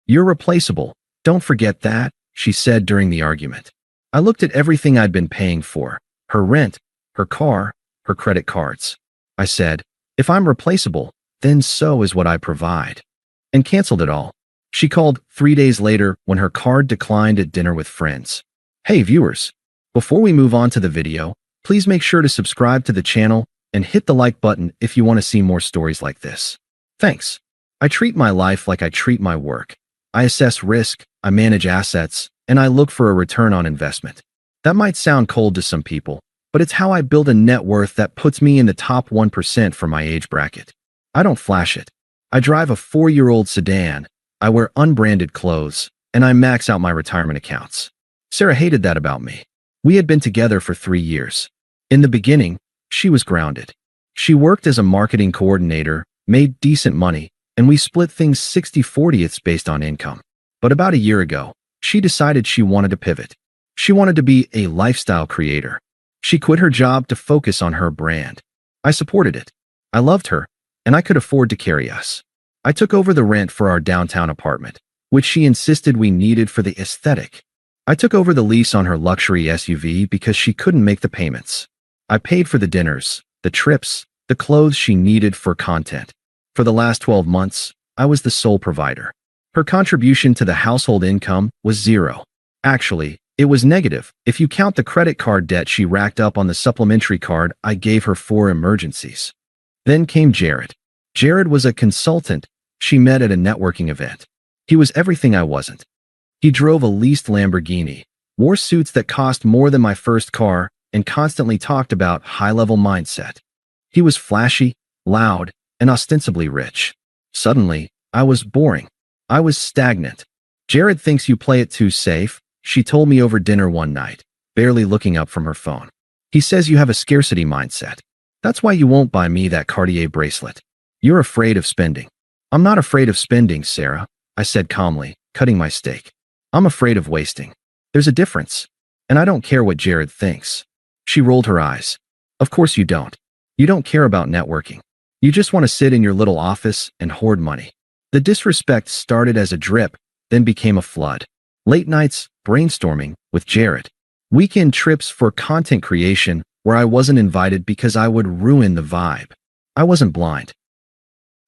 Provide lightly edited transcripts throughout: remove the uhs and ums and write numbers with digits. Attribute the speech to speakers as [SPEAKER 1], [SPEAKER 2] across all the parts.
[SPEAKER 1] "You're replaceable. Don't forget that," she said during the argument. I looked at everything I'd been paying for, her rent, her car, her credit cards. I said, "If I'm replaceable, then so is what I provide," and canceled it all. She called 3 days later when her card declined at dinner with friends. Hey viewers, before we move on to the video, please make sure to subscribe to the channel and hit the like button if you want to see more stories like this. Thanks. I treat my life like I treat my work. I assess risk, I manage assets, and I look for a return on investment. That might sound cold to some people, but it's how I build a net worth that puts me in the top 1% for my age bracket. I don't flash it. I drive a 4-year-old sedan, I wear unbranded clothes, and I max out my retirement accounts. Sarah hated that about me. We had been together for 3 years. In the beginning, she was grounded. She worked as a marketing coordinator, made decent money, and we split things 60-40 based on income. But about a year ago, she decided she wanted to pivot. She wanted to be a lifestyle creator. She quit her job to focus on her brand. I supported it. I loved her, and I could afford to carry us. I took over the rent for our downtown apartment, which she insisted we needed for the aesthetic. I took over the lease on her luxury SUV because she couldn't make the payments. I paid for the dinners, the trips, the clothes she needed for content. For the last 12 months, I was the sole provider. Her contribution to the household income was zero. Actually, it was negative if you count the credit card debt she racked up on the supplementary card I gave her for emergencies. Then came Jared. Jared was a consultant she met at a networking event. He was everything I wasn't. He drove a leased Lamborghini, wore suits that cost more than my first car, and constantly talked about high-level mindset. He was flashy, loud, and ostensibly rich. Suddenly, I was boring. I was stagnant. "Jared thinks you play it too safe," she told me over dinner one night, barely looking up from her phone. "He says you have a scarcity mindset. That's why you won't buy me that Cartier bracelet. You're afraid of spending." "I'm not afraid of spending, Sarah," I said calmly, cutting my steak. "I'm afraid of wasting. There's a difference. And I don't care what Jared thinks." She rolled her eyes. "Of course you don't. You don't care about networking. You just want to sit in your little office and hoard money." The disrespect started as a drip, then became a flood. Late nights, brainstorming with Jared. Weekend trips for content creation where I wasn't invited because I would ruin the vibe. I wasn't blind.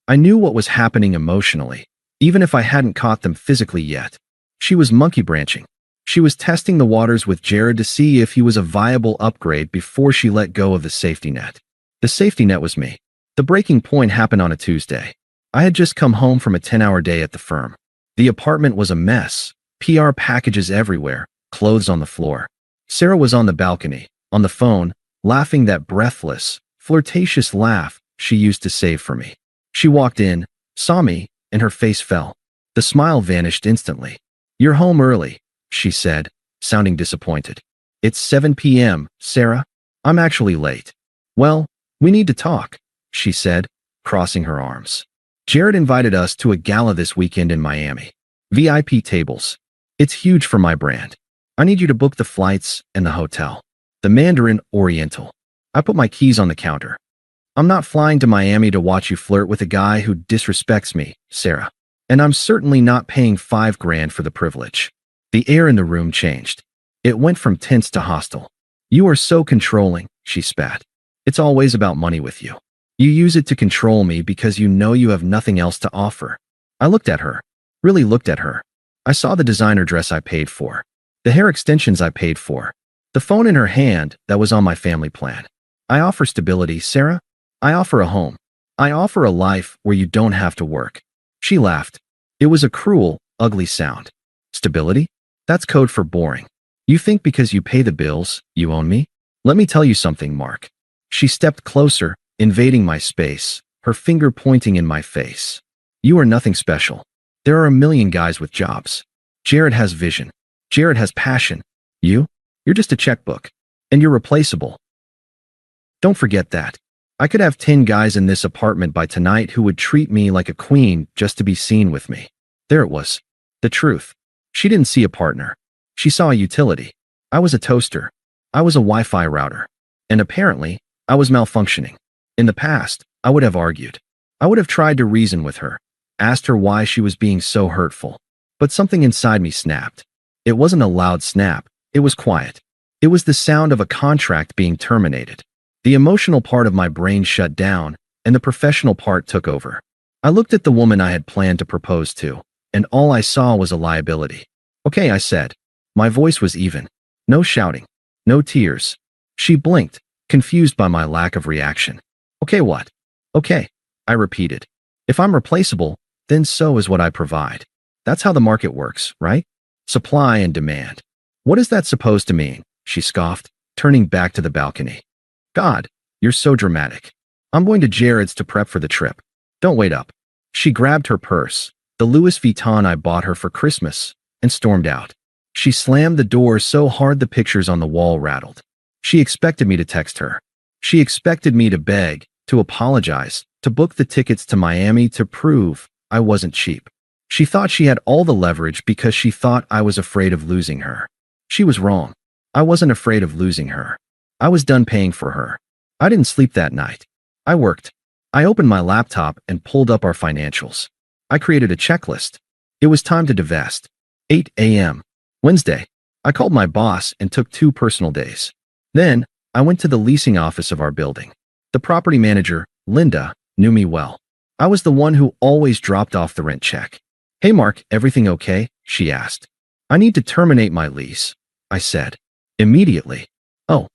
[SPEAKER 1] I knew what was happening emotionally, even if I hadn't caught them physically yet. She was monkey branching. She was testing the waters with Jared to see if he was a viable upgrade before she let go of the safety net. The safety net was me. The breaking point happened on a Tuesday. I had just come home from a 10-hour day at the firm. The apartment was a mess, PR packages everywhere, clothes on the floor. Sarah was on the balcony, on the phone, laughing that breathless, flirtatious laugh she used to save for me. She walked in, saw me, and her face fell. The smile vanished instantly. "You're home early," she said, sounding disappointed. "It's 7 p.m., Sarah. I'm actually late." "Well, we need to talk," she said, crossing her arms. "Jared invited us to a gala this weekend in Miami. VIP tables. It's huge for my brand. I need you to book the flights and the hotel. The Mandarin Oriental." I put my keys on the counter. "I'm not flying to Miami to watch you flirt with a guy who disrespects me, Sarah. And I'm certainly not paying $5,000 for the privilege." The air in the room changed. It went from tense to hostile. "You are so controlling," she spat. "It's always about money with you. You use it to control me because you know you have nothing else to offer." I looked at her, really looked at her. I saw the designer dress I paid for, the hair extensions I paid for, the phone in her hand that was on my family plan. "I offer stability, Sarah. I offer a home. I offer a life where you don't have to work." She laughed. It was a cruel, ugly sound. "Stability? That's code for boring. You think because you pay the bills, you own me? Let me tell you something, Mark." She stepped closer, invading my space, her finger pointing in my face. "You are nothing special. There are a million guys with jobs. Jared has vision. Jared has passion. You're just a checkbook. And you're replaceable. Don't forget that. I could have 10 guys in this apartment by tonight who would treat me like a queen just to be seen with me." There it was. The truth. She didn't see a partner. She saw a utility. I was a toaster. I was a Wi-Fi router. And apparently, I was malfunctioning. In the past, I would have argued. I would have tried to reason with her, asked her why she was being so hurtful. But something inside me snapped. It wasn't a loud snap. It was quiet. It was the sound of a contract being terminated. The emotional part of my brain shut down, and the professional part took over. I looked at the woman I had planned to propose to, and all I saw was a liability. "Okay," I said. My voice was even. No shouting. No tears. She blinked, confused by my lack of reaction. "Okay, what?" "Okay," I repeated. "If I'm replaceable, then so is what I provide. That's how the market works, right? Supply and demand." "What is that supposed to mean?" she scoffed, turning back to the balcony. "God, you're so dramatic. I'm going to Jared's to prep for the trip. Don't wait up." She grabbed her purse, the Louis Vuitton I bought her for Christmas, and stormed out. She slammed the door so hard the pictures on the wall rattled. She expected me to text her. She expected me to beg, to apologize, to book the tickets to Miami to prove I wasn't cheap. She thought she had all the leverage because she thought I was afraid of losing her. She was wrong. I wasn't afraid of losing her. I was done paying for her. I didn't sleep that night. I worked. I opened my laptop and pulled up our financials. I created a checklist. It was time to divest. 8 a.m. Wednesday. I called my boss and took 2 personal days. Then, I went to the leasing office of our building. The property manager, Linda, knew me well. I was the one who always dropped off the rent check. "Hey Mark, everything okay?" she asked. "I need to terminate my lease," I said. Immediately. "Oh,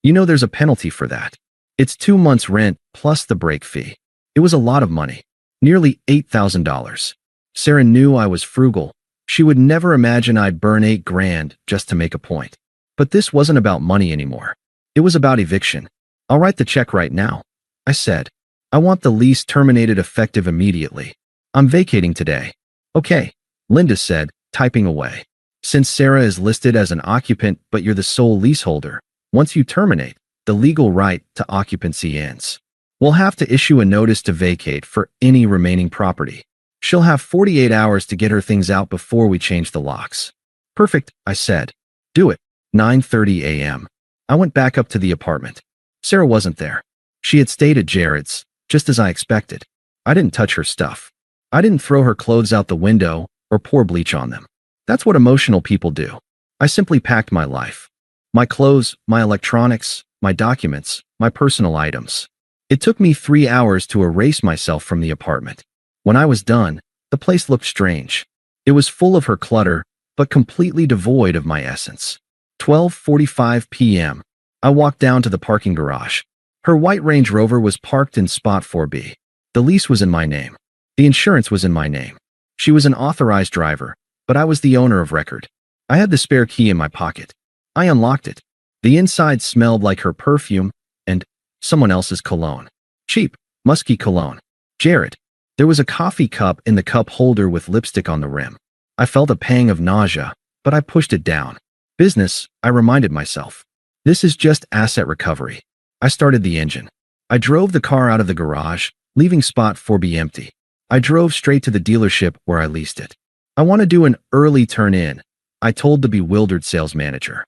[SPEAKER 1] you know there's a penalty for that. It's 2 months' rent plus the break fee." It was a lot of money. Nearly $8,000. Sarah knew I was frugal. She would never imagine I'd burn $8,000 just to make a point. But this wasn't about money anymore. It was about eviction. "I'll write the check right now," I said. "I want the lease terminated effective immediately. I'm vacating today." "Okay," Linda said, typing away. "Since Sarah is listed as an occupant but you're the sole leaseholder, once you terminate, the legal right to occupancy ends. We'll have to issue a notice to vacate for any remaining property. She'll have 48 hours to get her things out before we change the locks." "Perfect," I said. "Do it." 9:30 a.m. I went back up to the apartment. Sarah wasn't there. She had stayed at Jared's, just as I expected. I didn't touch her stuff. I didn't throw her clothes out the window or pour bleach on them. That's what emotional people do. I simply packed my life. My clothes, my electronics, my documents, my personal items. It took me 3 hours to erase myself from the apartment. When I was done, the place looked strange. It was full of her clutter, but completely devoid of my essence. 12:45 p.m. I walked down to the parking garage. Her white Range Rover was parked in spot 4B. The lease was in my name. The insurance was in my name. She was an authorized driver, but I was the owner of record. I had the spare key in my pocket. I unlocked it. The inside smelled like her perfume and someone else's cologne. Cheap, musky cologne. Jared. There was a coffee cup in the cup holder with lipstick on the rim. I felt a pang of nausea, but I pushed it down. Business, I reminded myself. This is just asset recovery. I started the engine. I drove the car out of the garage, leaving spot 4B empty. I drove straight to the dealership where I leased it. "I want to do an early turn-in," I told the bewildered sales manager.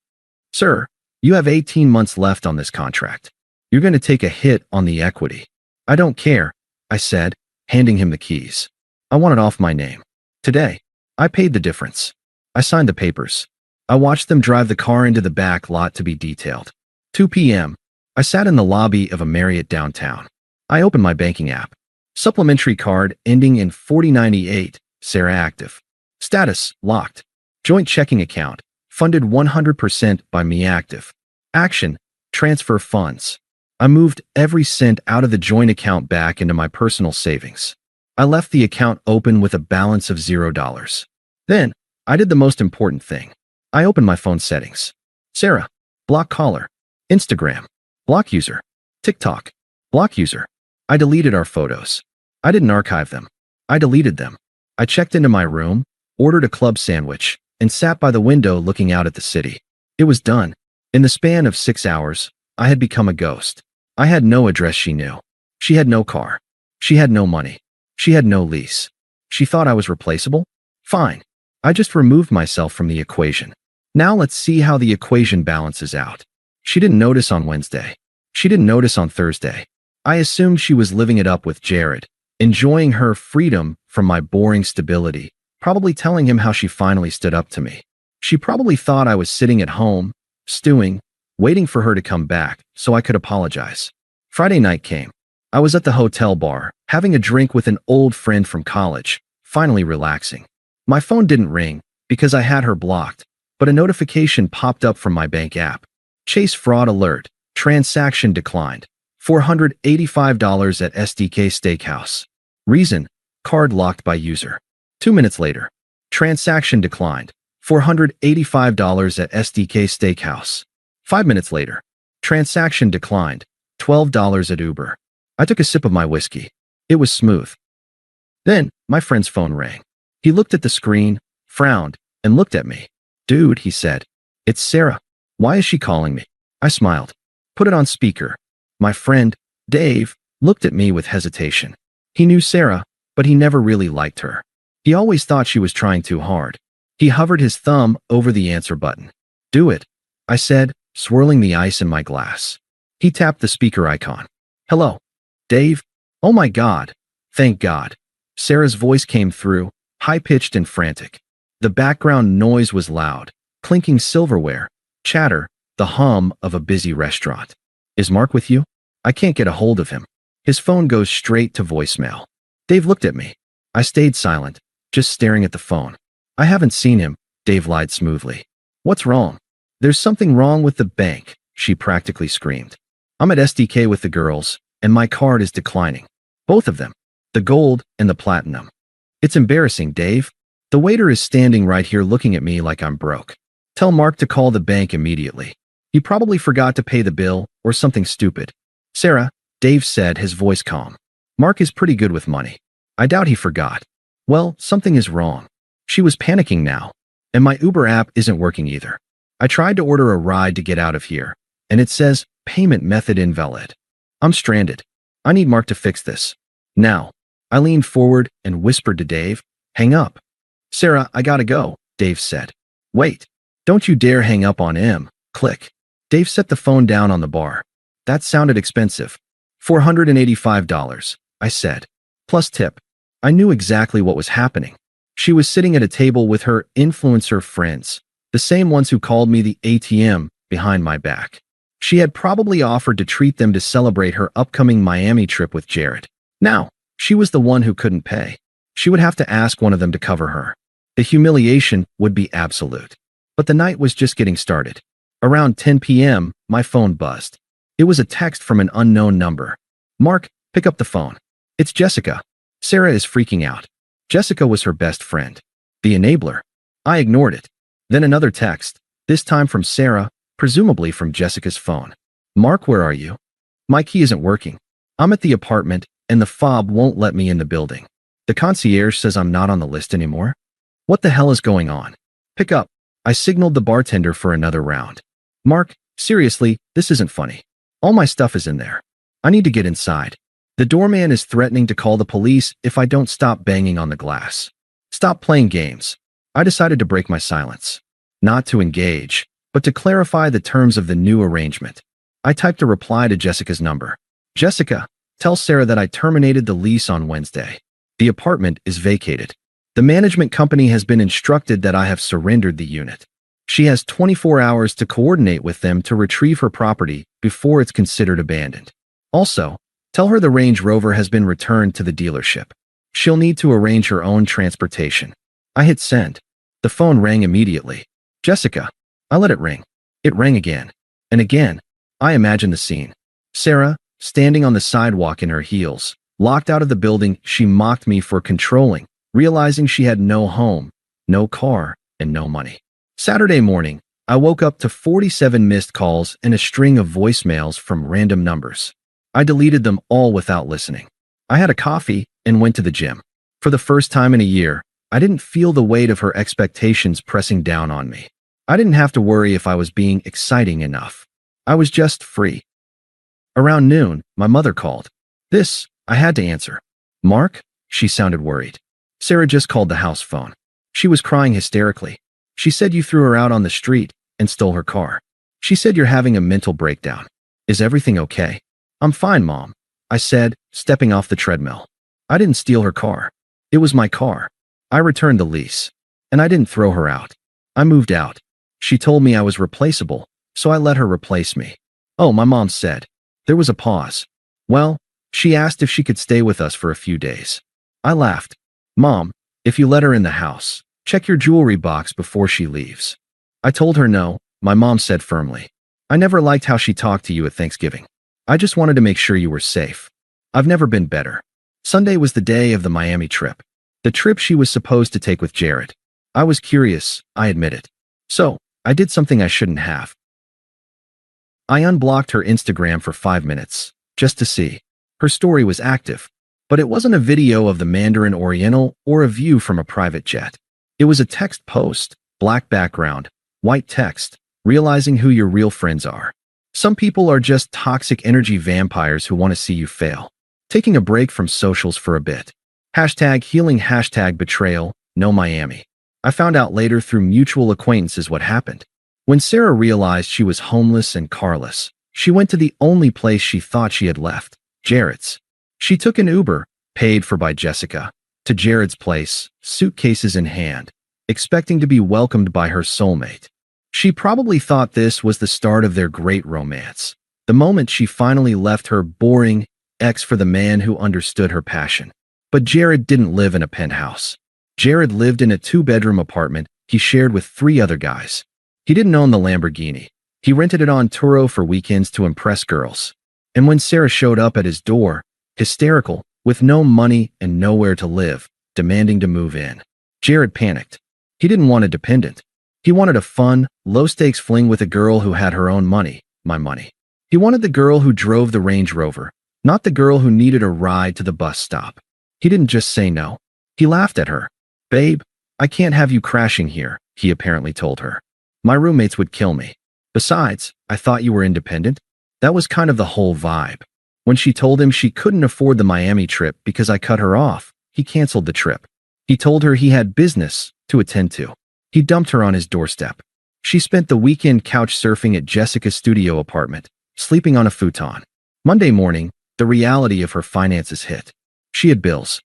[SPEAKER 1] "Sir, you have 18 months left on this contract. You're going to take a hit on the equity." "I don't care," I said, handing him the keys. "I want it off my name. Today." I paid the difference. I signed the papers. I watched them drive the car into the back lot to be detailed. 2 p.m. I sat in the lobby of a Marriott downtown. I opened my banking app. Supplementary card ending in 4098, Sarah active. Status, locked. Joint checking account, funded 100% by me active. Action, transfer funds. I moved every cent out of the joint account back into my personal savings. I left the account open with a balance of $0. Then, I did the most important thing. I opened my phone settings. Sarah, block caller. Instagram, block user. TikTok, block user. I deleted our photos. I didn't archive them. I deleted them. I checked into my room, ordered a club sandwich, and sat by the window looking out at the city. It was done. In the span of 6 hours, I had become a ghost. I had no address she knew. She had no car. She had no money. She had no lease. She thought I was replaceable? Fine. I just removed myself from the equation. Now let's see how the equation balances out. She didn't notice on Wednesday. She didn't notice on Thursday. I assumed she was living it up with Jared, enjoying her freedom from my boring stability, probably telling him how she finally stood up to me. She probably thought I was sitting at home, stewing, waiting for her to come back so I could apologize. Friday night came. I was at the hotel bar, having a drink with an old friend from college, finally relaxing. My phone didn't ring because I had her blocked, but a notification popped up from my bank app. Chase fraud alert. Transaction declined. $485 at SDK Steakhouse. Reason: card locked by user. 2 minutes later. Transaction declined. $485 at SDK Steakhouse. 5 minutes later. Transaction declined. $12 at Uber. I took a sip of my whiskey. It was smooth. Then, my friend's phone rang. He looked at the screen, frowned, and looked at me. "Dude," he said. "It's Sarah. Why is she calling me?" I smiled. "Put it on speaker." My friend, Dave, looked at me with hesitation. He knew Sarah, but he never really liked her. He always thought she was trying too hard. He hovered his thumb over the answer button. "Do it," I said, swirling the ice in my glass. He tapped the speaker icon. "Hello, Dave?" "Oh my God. Thank God." Sarah's voice came through, high-pitched and frantic. The background noise was loud, clinking silverware, chatter, the hum of a busy restaurant. "Is Mark with you? I can't get a hold of him. His phone goes straight to voicemail." Dave looked at me. I stayed silent, just staring at the phone. "I haven't seen him," Dave lied smoothly. "What's wrong?" "There's something wrong with the bank," she practically screamed. "I'm at SDK with the girls, and my card is declining. Both of them. The gold and the platinum. It's embarrassing, Dave. The waiter is standing right here looking at me like I'm broke. Tell Mark to call the bank immediately. He probably forgot to pay the bill or something stupid." "Sarah," Dave said, his voice calm. "Mark is pretty good with money. I doubt he forgot." "Well, something is wrong." She was panicking now. "And my Uber app isn't working either. I tried to order a ride to get out of here, and it says payment method invalid. I'm stranded. I need Mark to fix this. Now." I leaned forward and whispered to Dave, "Hang up." "Sarah, I gotta go," Dave said. "Wait. Don't you dare hang up on him." Click. Dave set the phone down on the bar. "That sounded expensive." $485, I said. Plus tip. I knew exactly what was happening. She was sitting at a table with her influencer friends, the same ones who called me the ATM behind my back. She had probably offered to treat them to celebrate her upcoming Miami trip with Jared. Now, she was the one who couldn't pay. She would have to ask one of them to cover her. The humiliation would be absolute. But the night was just getting started. Around 10 p.m., my phone buzzed. It was a text from an unknown number. "Mark, pick up the phone. It's Jessica." Sarah is freaking out. Jessica was her best friend. The enabler. I ignored it. Then another text, this time from Sarah, presumably from Jessica's phone. "Mark, where are you? My key isn't working. I'm at the apartment, and the fob won't let me in the building. The concierge says I'm not on the list anymore. What the hell is going on? Pick up." I signaled the bartender for another round. "Mark, seriously, this isn't funny. All my stuff is in there. I need to get inside. The doorman is threatening to call the police if I don't stop banging on the glass. Stop playing games." I decided to break my silence. Not to engage, but to clarify the terms of the new arrangement. I typed a reply to Jessica's number. "Jessica, tell Sarah that I terminated the lease on Wednesday. The apartment is vacated. The management company has been instructed that I have surrendered the unit. She has 24 hours to coordinate with them to retrieve her property before it's considered abandoned. Also, tell her the Range Rover has been returned to the dealership. She'll need to arrange her own transportation." I hit send. The phone rang immediately. "Jessica." I let it ring. It rang again. And again. I imagined the scene. Sarah, standing on the sidewalk in her heels, locked out of the building she mocked me for controlling, realizing she had no home, no car, and no money. Saturday morning, I woke up to 47 missed calls and a string of voicemails from random numbers. I deleted them all without listening. I had a coffee and went to the gym. For the first time in a year, I didn't feel the weight of her expectations pressing down on me. I didn't have to worry if I was being exciting enough. I was just free. Around noon, my mother called. I had to answer. "Mark?" She sounded worried. Sarah just called the house phone. She was crying hysterically. She said you threw her out on the street and stole her car. She said you're having a mental breakdown. Is everything okay? "I'm fine, Mom," I said, stepping off the treadmill. "I didn't steal her car. It was my car. I returned the lease. And I didn't throw her out. I moved out. She told me I was replaceable, so I let her replace me. Oh, my mom said. There was a pause. Well, she asked if she could stay with us for a few days. I laughed. Mom, if you let her in the house, check your jewelry box before she leaves. I told her no, my mom said firmly. I never liked how she talked to you at Thanksgiving. I just wanted to make sure you were safe. I've never been better. Sunday was the day of the Miami trip. The trip she was supposed to take with Jared. I was curious, I admit it. So, I did something I shouldn't have. I unblocked her Instagram for 5 minutes, just to see. Her story was active, but it wasn't a video of the Mandarin Oriental or a view from a private jet. It was a text post, black background, white text, realizing who your real friends are. Some people are just toxic energy vampires who want to see you fail. Taking a break from socials for a bit. Hashtag healing, hashtag betrayal, no Miami. I found out later through mutual acquaintances what happened. When Sarah realized she was homeless and carless, she went to the only place she thought she had left, Jared's. She took an Uber, paid for by Jessica, to Jared's place, suitcases in hand, expecting to be welcomed by her soulmate. She probably thought this was the start of their great romance, the moment she finally left her boring ex for the man who understood her passion. But Jared didn't live in a penthouse. Jared lived in a 2-bedroom apartment he shared with 3 other guys. He didn't own the Lamborghini. He rented it on Turo for weekends to impress girls. And when Sarah showed up at his door, hysterical, with no money and nowhere to live, demanding to move in, Jared panicked. He didn't want a dependent. He wanted a fun, low-stakes fling with a girl who had her own money, my money. He wanted the girl who drove the Range Rover, not the girl who needed a ride to the bus stop. He didn't just say no. He laughed at her. Babe, I can't have you crashing here, he apparently told her. My roommates would kill me. Besides, I thought you were independent. That was kind of the whole vibe. When she told him she couldn't afford the Miami trip because I cut her off, he canceled the trip. He told her he had business to attend to. He dumped her on his doorstep. She spent the weekend couch surfing at Jessica's studio apartment, sleeping on a futon. Monday morning, the reality of her finances hit. She had bills.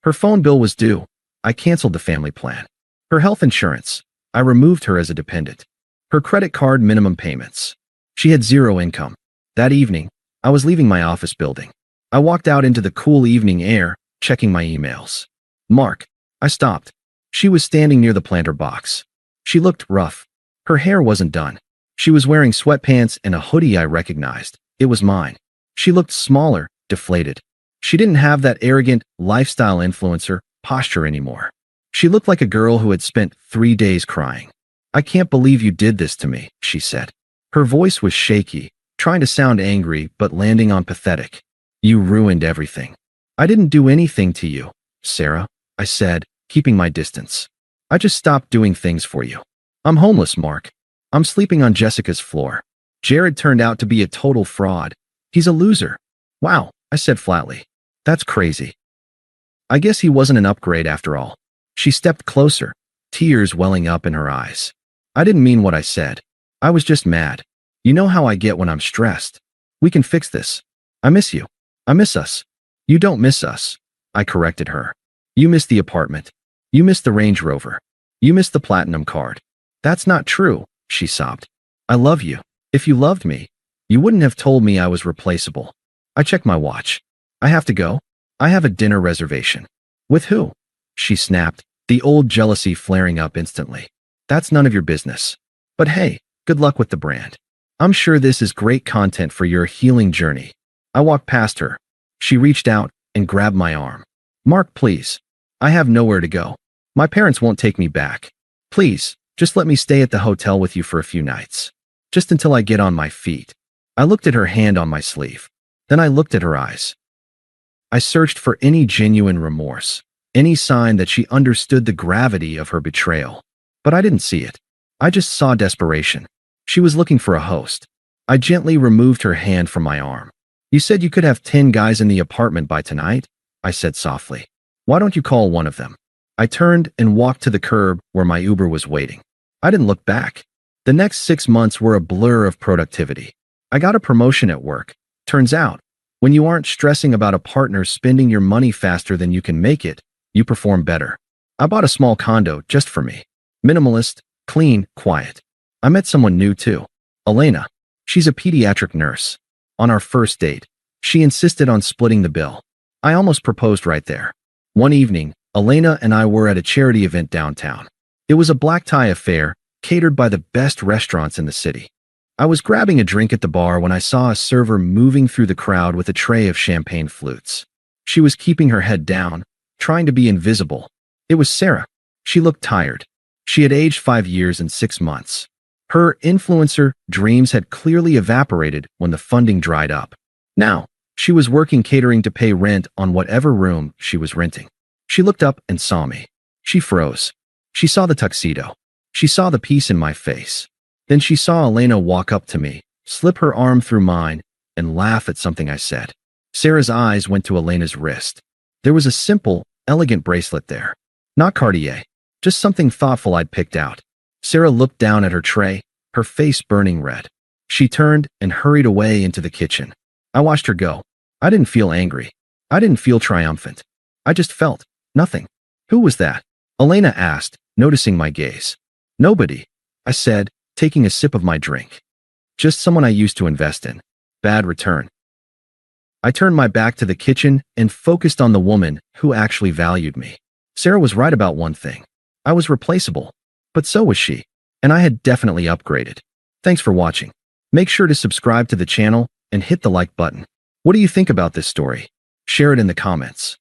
[SPEAKER 1] Her phone bill was due. I canceled the family plan. Her health insurance. I removed her as a dependent. Her credit card minimum payments. She had 0 income. That evening, I was leaving my office building. I walked out into the cool evening air, checking my emails. Mark. I stopped. She was standing near the planter box. She looked rough. Her hair wasn't done. She was wearing sweatpants and a hoodie I recognized. It was mine. She looked smaller, deflated. She didn't have that arrogant, lifestyle influencer posture anymore. She looked like a girl who had spent 3 days crying. I can't believe you did this to me, she said. Her voice was shaky, trying to sound angry but landing on pathetic. You ruined everything. I didn't do anything to you, Sarah, I said, keeping my distance. I just stopped doing things for you. I'm homeless, Mark. I'm sleeping on Jessica's floor. Jared turned out to be a total fraud. He's a loser. Wow, I said flatly. That's crazy. I guess he wasn't an upgrade after all. She stepped closer, tears welling up in her eyes. I didn't mean what I said. I was just mad. You know how I get when I'm stressed. We can fix this. I miss you. I miss us. You don't miss us. I corrected her. You miss the apartment. You miss the Range Rover. You miss the platinum card. That's not true, she sobbed. I love you. If you loved me, you wouldn't have told me I was replaceable. I checked my watch. I have to go. I have a dinner reservation. With who? She snapped, the old jealousy flaring up instantly. That's none of your business. But hey, good luck with the brand. I'm sure this is great content for your healing journey. I walked past her. She reached out and grabbed my arm. Mark, please. I have nowhere to go. My parents won't take me back. Please, just let me stay at the hotel with you for a few nights. Just until I get on my feet. I looked at her hand on my sleeve. Then I looked at her eyes. I searched for any genuine remorse, any sign that she understood the gravity of her betrayal. But I didn't see it. I just saw desperation. She was looking for a host. I gently removed her hand from my arm. You said you could have 10 guys in the apartment by tonight, I said softly. Why don't you call one of them? I turned and walked to the curb where my Uber was waiting. I didn't look back. The next 6 months were a blur of productivity. I got a promotion at work. Turns out, when you aren't stressing about a partner spending your money faster than you can make it, you perform better. I bought a small condo just for me. Minimalist, clean, quiet. I met someone new too. Elena. She's a pediatric nurse. On our first date, she insisted on splitting the bill. I almost proposed right there. One evening, Elena and I were at a charity event downtown. It was a black tie affair, catered by the best restaurants in the city. I was grabbing a drink at the bar when I saw a server moving through the crowd with a tray of champagne flutes. She was keeping her head down, trying to be invisible. It was Sarah. She looked tired. She had aged 5 years and 6 months. Her influencer dreams had clearly evaporated when the funding dried up. Now, she was working catering to pay rent on whatever room she was renting. She looked up and saw me. She froze. She saw the tuxedo. She saw the peace in my face. Then she saw Elena walk up to me, slip her arm through mine, and laugh at something I said. Sarah's eyes went to Elena's wrist. There was a simple, elegant bracelet there. Not Cartier, just something thoughtful I'd picked out. Sarah looked down at her tray, her face burning red. She turned and hurried away into the kitchen. I watched her go. I didn't feel angry. I didn't feel triumphant. I just felt nothing. Who was that? Elena asked, noticing my gaze. Nobody, I said, taking a sip of my drink. Just someone I used to invest in. Bad return. I turned my back to the kitchen and focused on the woman who actually valued me. Sarah was right about one thing. I was replaceable, but so was she, and I had definitely upgraded. Thanks for watching. Make sure to subscribe to the channel and hit the like button. What do you think about this story? Share it in the comments.